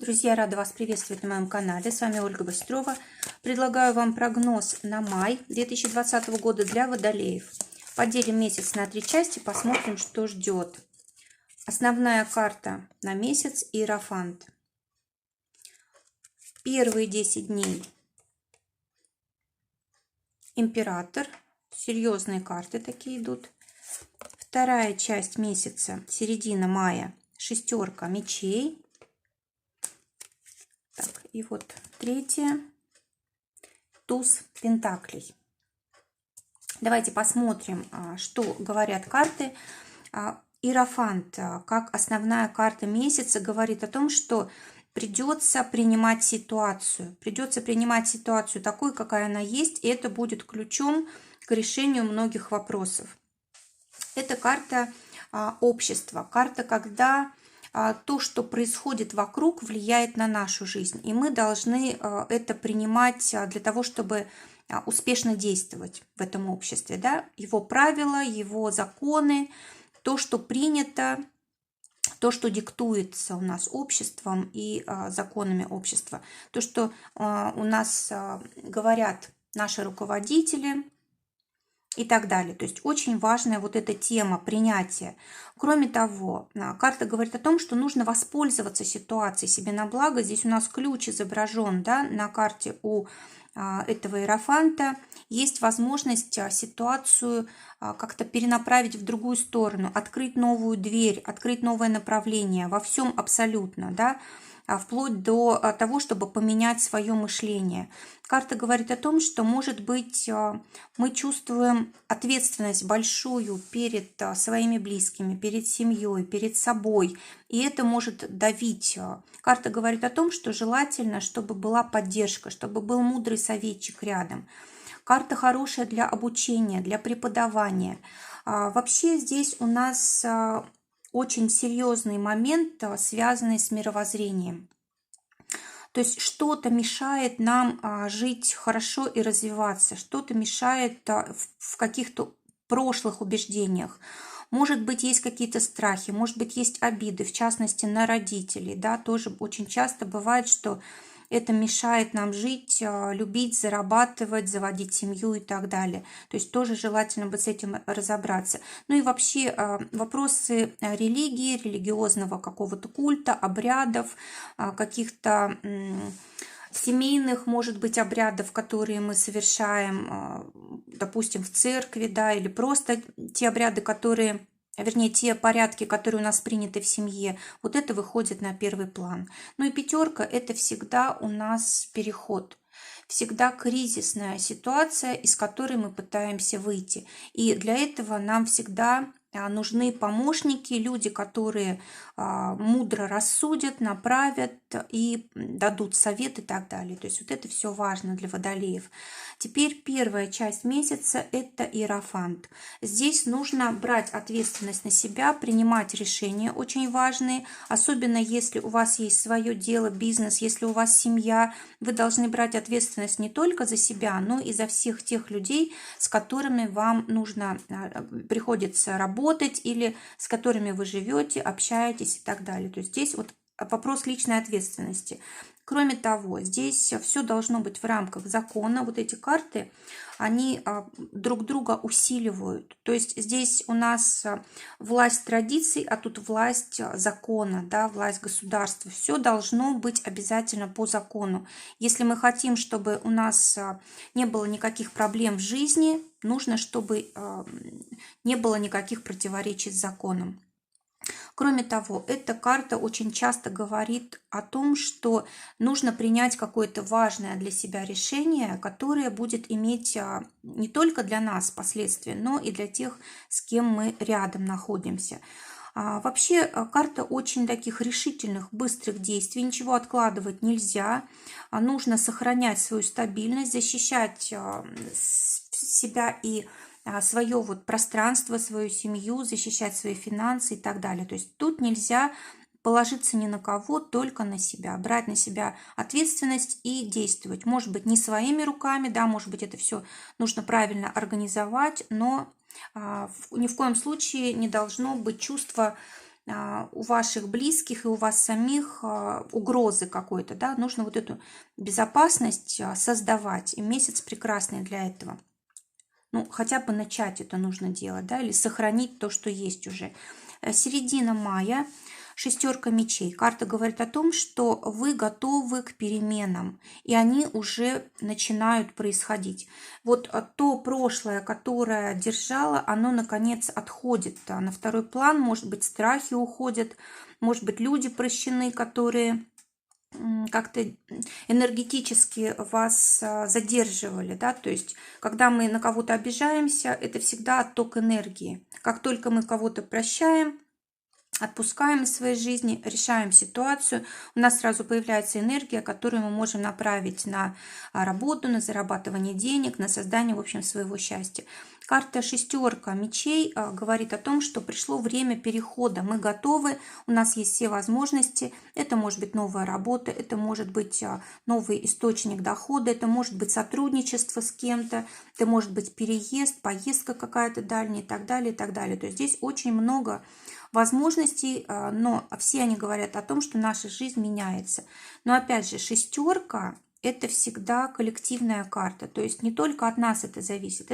Друзья, рада вас приветствовать на моем канале. С вами Ольга Быстрова. Предлагаю вам прогноз на май 2020 года для водолеев. Поделим месяц на 3 части, посмотрим, что ждет. Основная карта на месяц – Иерофант. Первые 10 дней – Император. Серьезные карты такие идут. Вторая часть месяца, середина мая – шестерка мечей. Так, и вот третья, туз пентаклей. Давайте посмотрим, что говорят карты. Иерофант, как основная карта месяца, говорит о том, что придется принимать ситуацию. Придется принимать ситуацию такой, какая она есть, и это будет ключом к решению многих вопросов. Это карта общества, карта, когда то, что происходит вокруг, влияет на нашу жизнь. И мы должны это принимать для того, чтобы успешно действовать в этом обществе. Да? Его правила, его законы, то, что принято, то, что диктуется у нас обществом и законами общества. То, что у нас говорят наши руководители и так далее. То есть очень важная вот эта тема принятия. Кроме того, карта говорит о том, что нужно воспользоваться ситуацией себе на благо. Здесь у нас ключ изображен, да, на карте у этого иерофанта. Есть возможность ситуацию как-то перенаправить в другую сторону, открыть новую дверь, открыть новое направление во всем абсолютно, да, вплоть до того, чтобы поменять свое мышление. Карта говорит о том, что, может быть, мы чувствуем ответственность большую перед своими близкими, перед семьей, перед собой, и это может давить. Карта говорит о том, что желательно, чтобы была поддержка, чтобы был мудрый советчик рядом. Карта хорошая для обучения, для преподавания. Вообще здесь у нас очень серьезный момент, связанный с мировоззрением. То есть что-то мешает нам жить хорошо и развиваться, что-то мешает в каких-то прошлых убеждениях. Может быть, есть какие-то страхи, может быть, есть обиды, в частности, на родителей. Да? Тоже очень часто бывает, что это мешает нам жить, любить, зарабатывать, заводить семью и так далее. То есть тоже желательно бы с этим разобраться. Ну и вообще вопросы религии, религиозного какого-то культа, обрядов, каких-то семейных, может быть, обрядов, которые мы совершаем, допустим, в церкви, да, или просто те обряды, которые... Вернее, те порядки, которые у нас приняты в семье, вот это выходит на первый план. Ну и пятерка – это всегда у нас переход, всегда кризисная ситуация, из которой мы пытаемся выйти. И для этого нам всегда нужны помощники, люди, которые мудро рассудят, направят и дадут совет и так далее. То есть вот это все важно для водолеев. Теперь первая часть месяца – это иерофант. Здесь нужно брать ответственность на себя, принимать решения очень важные, особенно если у вас есть свое дело, бизнес, если у вас семья, вы должны брать ответственность не только за себя, но и за всех тех людей, с которыми вам приходится работать или с которыми вы живете, общаетесь и так далее. То есть здесь вот вопрос личной ответственности. Кроме того, здесь все должно быть в рамках закона. Вот эти карты, они друг друга усиливают. То есть здесь у нас власть традиций, а тут власть закона, да, власть государства. Все должно быть обязательно по закону. Если мы хотим, чтобы у нас не было никаких проблем в жизни, нужно, чтобы не было никаких противоречий с законом. Кроме того, эта карта очень часто говорит о том, что нужно принять какое-то важное для себя решение, которое будет иметь не только для нас последствия, но и для тех, с кем мы рядом находимся. Вообще карта очень таких решительных, быстрых действий, ничего откладывать нельзя, нужно сохранять свою стабильность, защищать себя и свое вот пространство, свою семью, защищать свои финансы и так далее. То есть тут нельзя положиться ни на кого, только на себя, брать на себя ответственность и действовать. Может быть, не своими руками, да, может быть, это все нужно правильно организовать, но ни в коем случае не должно быть чувства у ваших близких и у вас самих угрозы какой-то, да, нужно вот эту безопасность создавать, и месяц прекрасный для этого. Ну, хотя бы начать это нужно делать, да, или сохранить то, что есть уже. Середина мая, шестерка мечей. Карта говорит о том, что вы готовы к переменам, и они уже начинают происходить. Вот то прошлое, которое держало, оно, наконец, отходит на второй план. Может быть, страхи уходят, может быть, люди прощены, которые как-то энергетически вас задерживали, да, то есть когда мы на кого-то обижаемся, это всегда отток энергии. Как только мы кого-то прощаем, отпускаем из своей жизни, решаем ситуацию, у нас сразу появляется энергия, которую мы можем направить на работу, на зарабатывание денег, на создание, в общем, своего счастья. Карта шестерка мечей говорит о том, что пришло время перехода. Мы готовы, у нас есть все возможности. Это может быть новая работа, это может быть новый источник дохода, это может быть сотрудничество с кем-то, это может быть переезд, поездка какая-то дальняя и так далее, и так далее. То есть здесь очень много возможностей, но все они говорят о том, что наша жизнь меняется. Но опять же, шестерка – это всегда коллективная карта, то есть не только от нас это зависит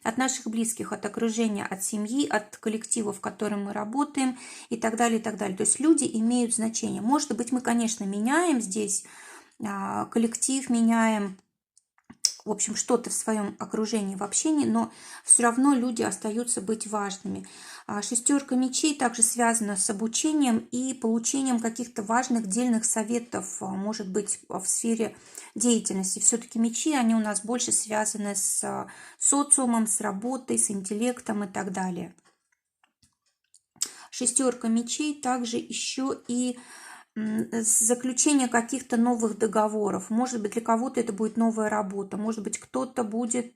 от наших близких, от окружения, от семьи, от коллектива, в котором мы работаем и так далее, и так далее. То есть люди имеют значение. Может быть, мы, конечно, меняем здесь коллектив, меняем, в общем, что-то в своем окружении, в общении, но все равно люди остаются быть важными. Шестерка мечей также связана с обучением и получением каких-то важных дельных советов, может быть, в сфере деятельности. Все-таки мечи, они у нас больше связаны с социумом, с работой, с интеллектом и так далее. Шестерка мечей также еще и заключение каких-то новых договоров. Может быть, для кого-то это будет новая работа, может быть, кто-то будет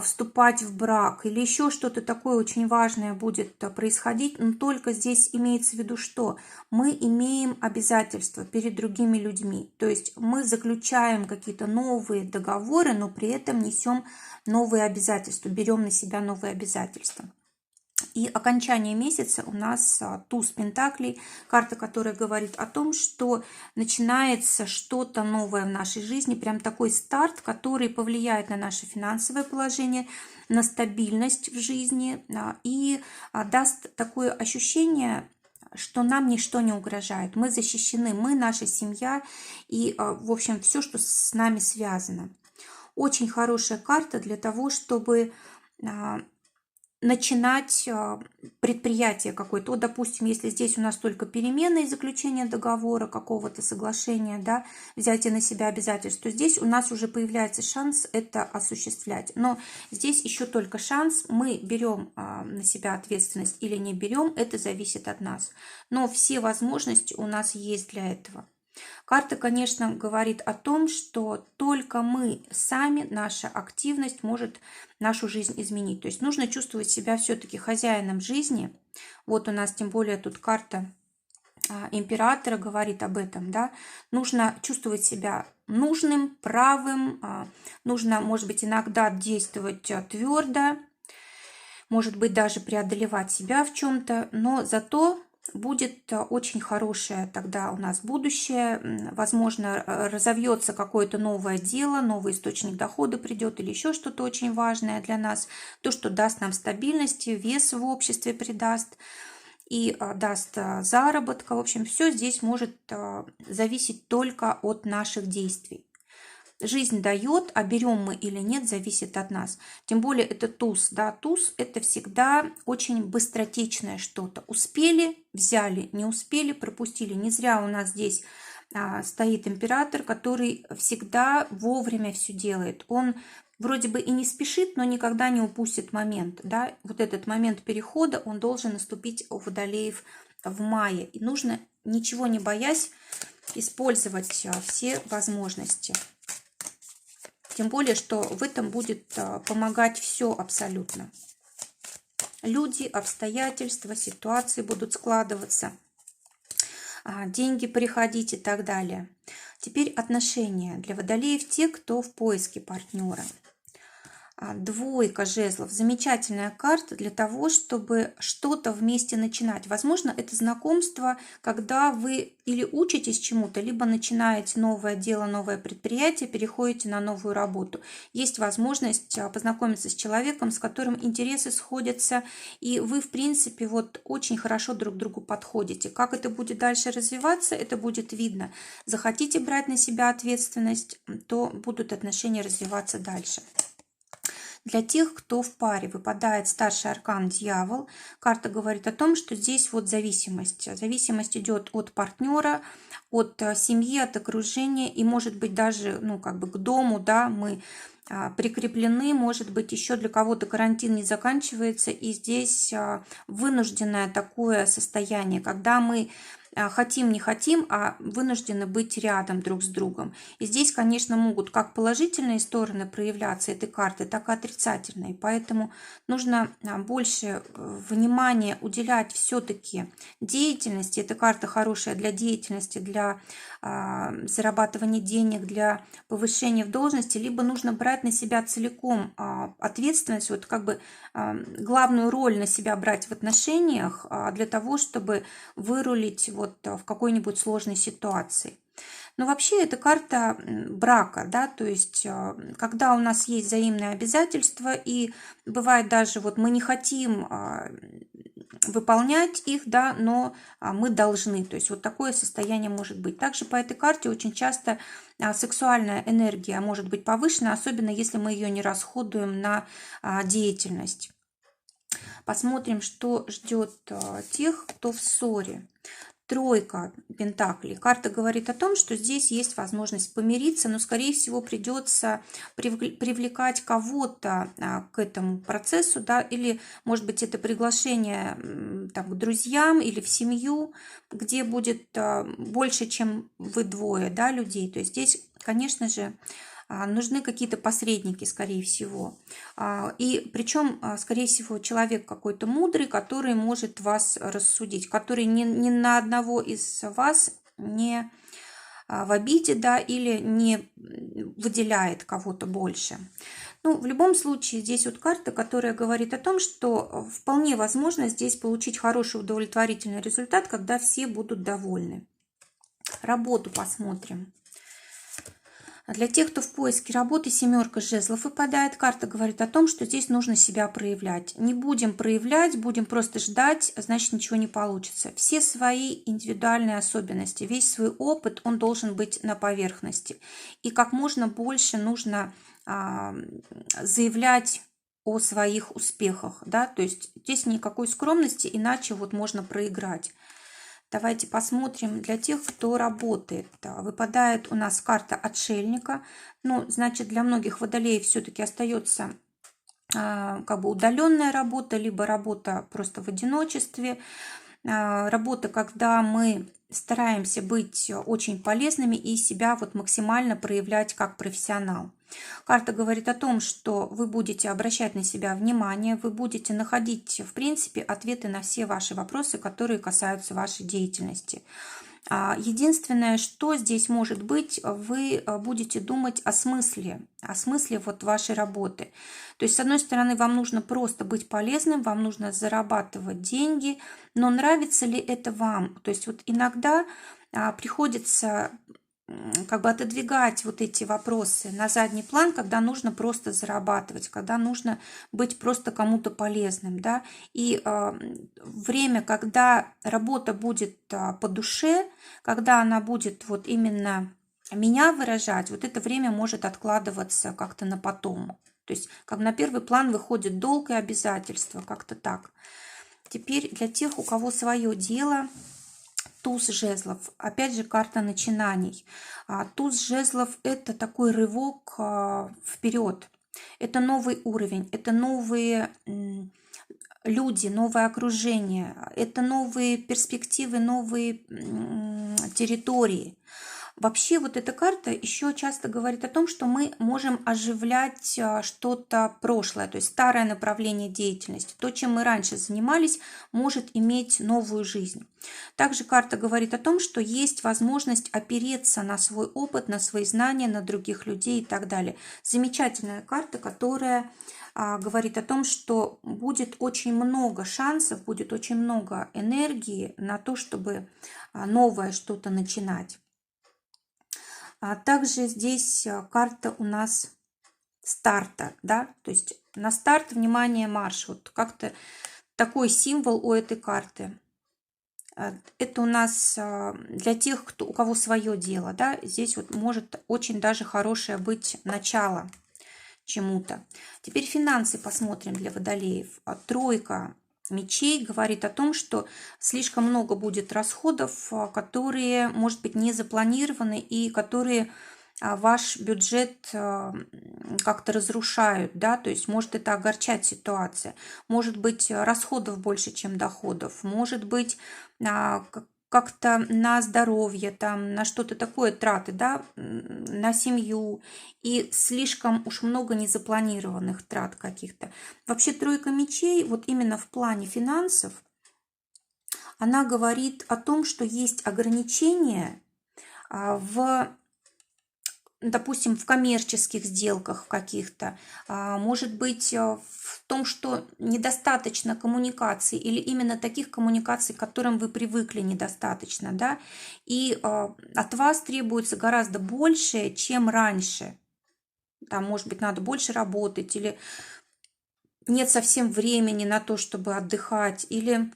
вступать в брак или еще что-то такое очень важное будет происходить, но только здесь имеется в виду, что мы имеем обязательства перед другими людьми, то есть мы заключаем какие-то новые договоры, но при этом несем новые обязательства, берем на себя новые обязательства. И окончание месяца у нас туз пентаклей, карта, которая говорит о том, что начинается что-то новое в нашей жизни, прям такой старт, который повлияет на наше финансовое положение, на стабильность в жизни и даст такое ощущение, что нам ничто не угрожает, мы защищены, мы, наша семья и, в общем, все, что с нами связано. Очень хорошая карта для того, чтобы начинать предприятие какое-то. Вот, допустим, если здесь у нас только перемены и заключение договора, какого-то соглашения, да, взятие на себя обязательств, то здесь у нас уже появляется шанс это осуществлять. Но здесь еще только шанс, мы берем на себя ответственность или не берем, это зависит от нас. Но все возможности у нас есть для этого. Карта, конечно, говорит о том, что только мы сами, наша активность может нашу жизнь изменить. То есть нужно чувствовать себя все-таки хозяином жизни. Вот у нас тем более тут карта императора говорит об этом, да. Нужно чувствовать себя нужным, правым, нужно, может быть, иногда действовать твердо, может быть, даже преодолевать себя в чем-то, но зато будет очень хорошее тогда у нас будущее, возможно, разовьется какое-то новое дело, новый источник дохода придет или еще что-то очень важное для нас, то, что даст нам стабильности, вес в обществе придаст и даст заработка. В общем, все здесь может зависеть только от наших действий. Жизнь дает, а берем мы или нет, зависит от нас. Тем более это туз. Да? Туз – это всегда очень быстротечное что-то. Успели – взяли, не успели – пропустили. Не зря у нас здесь стоит император, который всегда вовремя все делает. Он вроде бы и не спешит, но никогда не упустит момент. Да? Вот этот момент перехода, он должен наступить у водолеев в мае. И нужно, ничего не боясь, использовать все возможности. Тем более, что в этом будет помогать все абсолютно. Люди, обстоятельства, ситуации будут складываться, деньги приходить и так далее. Теперь отношения для водолеев, те, кто в поиске партнера. Двойка жезлов. Замечательная карта для того, чтобы что-то вместе начинать. Возможно, это знакомство, когда вы или учитесь чему-то, либо начинаете новое дело, новое предприятие, переходите на новую работу. Есть возможность познакомиться с человеком, с которым интересы сходятся, и вы, в принципе, вот очень хорошо друг другу подходите. Как это будет дальше развиваться, это будет видно. Захотите брать на себя ответственность, то будут отношения развиваться дальше. Для тех, кто в паре, выпадает старший аркан Дьявол. Карта говорит о том, что здесь вот зависимость. Зависимость идет от партнера, от семьи, от окружения и, может быть, даже, ну, как бы к дому, да, мы прикреплены, может быть, еще для кого-то карантин не заканчивается, и здесь вынужденное такое состояние, когда мы хотим, не хотим, а вынуждены быть рядом друг с другом. И здесь, конечно, могут как положительные стороны проявляться этой карты, так и отрицательные. Поэтому нужно больше внимания уделять все-таки деятельности. Эта карта хорошая для деятельности, для зарабатывания денег, для повышения в должности. Либо нужно брать на себя целиком ответственность, вот как бы главную роль на себя брать в отношениях для того, чтобы вырулить вот в какой-нибудь сложной ситуации. Но вообще это карта брака, да, то есть когда у нас есть взаимные обязательства, и бывает даже вот мы не хотим выполнять их, да, но мы должны, то есть вот такое состояние может быть. Также по этой карте очень часто сексуальная энергия может быть повышена, особенно если мы ее не расходуем на деятельность. Посмотрим, что ждет тех, кто в ссоре. Тройка пентаклей. Карта говорит о том, что здесь есть возможность помириться, но, скорее всего, придется привлекать кого-то к этому процессу, да, или, может быть, это приглашение там, к друзьям или в семью, где будет больше, чем вы двое, да, людей. То есть здесь, конечно же, нужны какие-то посредники, скорее всего. И причем, скорее всего, человек какой-то мудрый, который может вас рассудить, который ни на одного из вас не в обиде, да, или не выделяет кого-то больше. Ну, в любом случае, здесь вот карта, которая говорит о том, что вполне возможно здесь получить хороший удовлетворительный результат, когда все будут довольны. Работу посмотрим. Для тех, кто в поиске работы, семерка жезлов выпадает. Карта говорит о том, что здесь нужно себя проявлять. Не будем проявлять, будем просто ждать, значит ничего не получится. Все свои индивидуальные особенности, весь свой опыт, он должен быть на поверхности. И как можно больше нужно заявлять о своих успехах. Да? То есть здесь никакой скромности, иначе вот можно проиграть. Давайте посмотрим для тех, кто работает. Выпадает у нас карта отшельника. Ну, значит, для многих водолеев все-таки остается как бы удаленная работа, либо работа просто в одиночестве. Работа, когда мы стараемся быть очень полезными и себя вот максимально проявлять как профессионал. Карта говорит о том, что вы будете обращать на себя внимание, вы будете находить, в принципе, ответы на все ваши вопросы, которые касаются вашей деятельности. Единственное, что здесь может быть, вы будете думать о смысле вот вашей работы. То есть, с одной стороны, вам нужно просто быть полезным, вам нужно зарабатывать деньги, но нравится ли это вам? То есть, вот иногда приходится как бы отодвигать вот эти вопросы на задний план, когда нужно просто зарабатывать, когда нужно быть просто кому-то полезным, да, и время, когда работа будет по душе, когда она будет вот именно меня выражать, вот это время может откладываться как-то на потом, то есть как на первый план выходит долг и обязательства, как-то так. Теперь для тех, у кого свое дело, туз жезлов, опять же карта начинаний. Туз жезлов – это такой рывок вперед, это новый уровень, это новые люди, новое окружение, это новые перспективы, новые территории. Вообще вот эта карта еще часто говорит о том, что мы можем оживлять что-то прошлое, то есть старое направление деятельности. То, чем мы раньше занимались, может иметь новую жизнь. Также карта говорит о том, что есть возможность опереться на свой опыт, на свои знания, на других людей и так далее. Замечательная карта, которая говорит о том, что будет очень много шансов, будет очень много энергии на то, чтобы новое что-то начинать. Также здесь карта у нас старта, да, то есть на старт, внимание, марш. Вот как-то такой символ у этой карты. Это у нас для тех, у кого свое дело, да, здесь вот может очень даже хорошее быть начало чему-то. Теперь финансы посмотрим для водолеев. Тройка мечей говорит о том, что слишком много будет расходов, которые, может быть, не запланированы и которые ваш бюджет как-то разрушают, да, то есть может это огорчать ситуация, может быть расходов больше, чем доходов, может быть как-то на здоровье, там, на что-то такое траты, да, на семью, и слишком уж много незапланированных трат каких-то. Вообще тройка мечей, вот именно в плане финансов, она говорит о том, что есть ограничения допустим, в коммерческих сделках каких-то, может быть, в том, что недостаточно коммуникаций или именно таких коммуникаций, к которым вы привыкли, недостаточно, да, и от вас требуется гораздо больше, чем раньше. Там, может быть, надо больше работать или нет совсем времени на то, чтобы отдыхать, или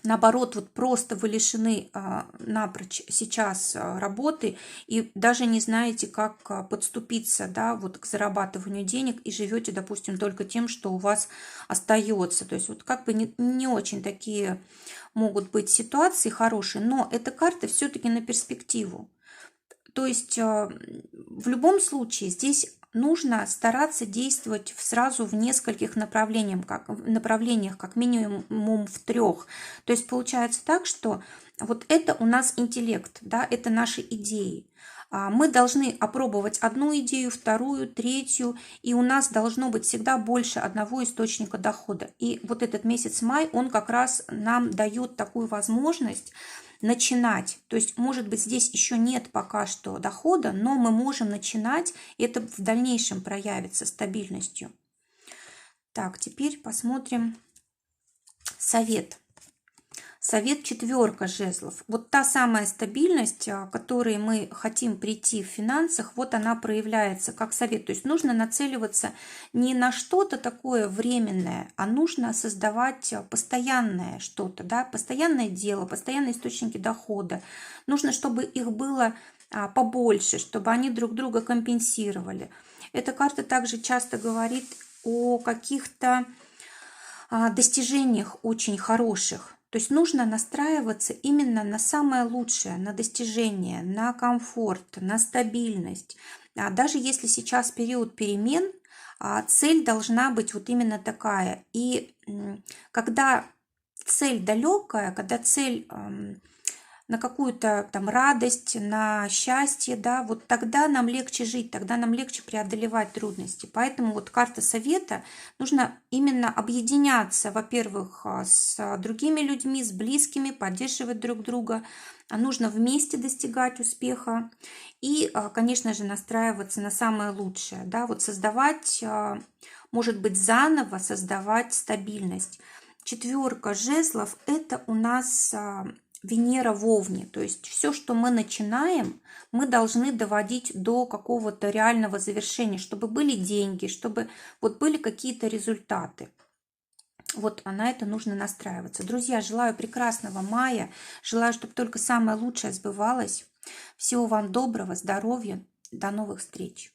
наоборот, вот просто вы лишены напрочь сейчас работы и даже не знаете, как подступиться, да, вот к зарабатыванию денег и живете, допустим, только тем, что у вас остается. То есть вот как бы не очень такие могут быть ситуации хорошие, но эта карта все-таки на перспективу. То есть в любом случае здесь нужно стараться действовать сразу в нескольких направлениях, как минимум в 3. То есть получается так, что вот это у нас интеллект, да, это наши идеи. Мы должны опробовать одну идею, вторую, третью, и у нас должно быть всегда больше одного источника дохода. И вот этот месяц май, он как раз нам дает такую возможность начинать. То есть, может быть, здесь еще нет пока что дохода, но мы можем начинать, и это в дальнейшем проявится стабильностью. Так, теперь посмотрим совет. Совет 4 жезлов. Вот та самая стабильность, к которой мы хотим прийти в финансах, вот она проявляется как совет. То есть нужно нацеливаться не на что-то такое временное, а нужно создавать постоянное что-то, да, постоянное дело, постоянные источники дохода. Нужно, чтобы их было побольше, чтобы они друг друга компенсировали. Эта карта также часто говорит о каких-то достижениях очень хороших. То есть нужно настраиваться именно на самое лучшее, на достижение, на комфорт, на стабильность. Даже если сейчас период перемен, цель должна быть вот именно такая. И когда цель далекая, когда цель на какую-то там радость, на счастье, да, вот тогда нам легче жить, тогда нам легче преодолевать трудности. Поэтому вот карта совета, нужно именно объединяться, во-первых, с другими людьми, с близкими, поддерживать друг друга, нужно вместе достигать успеха и, конечно же, настраиваться на самое лучшее, да, вот создавать, может быть, заново создавать стабильность. 4 жезлов – это у нас Венера в Овне, то есть все, что мы начинаем, мы должны доводить до какого-то реального завершения, чтобы были деньги, чтобы вот были какие-то результаты. Вот на это нужно настраиваться. Друзья, желаю прекрасного мая, желаю, чтобы только самое лучшее сбывалось. Всего вам доброго, здоровья, до новых встреч.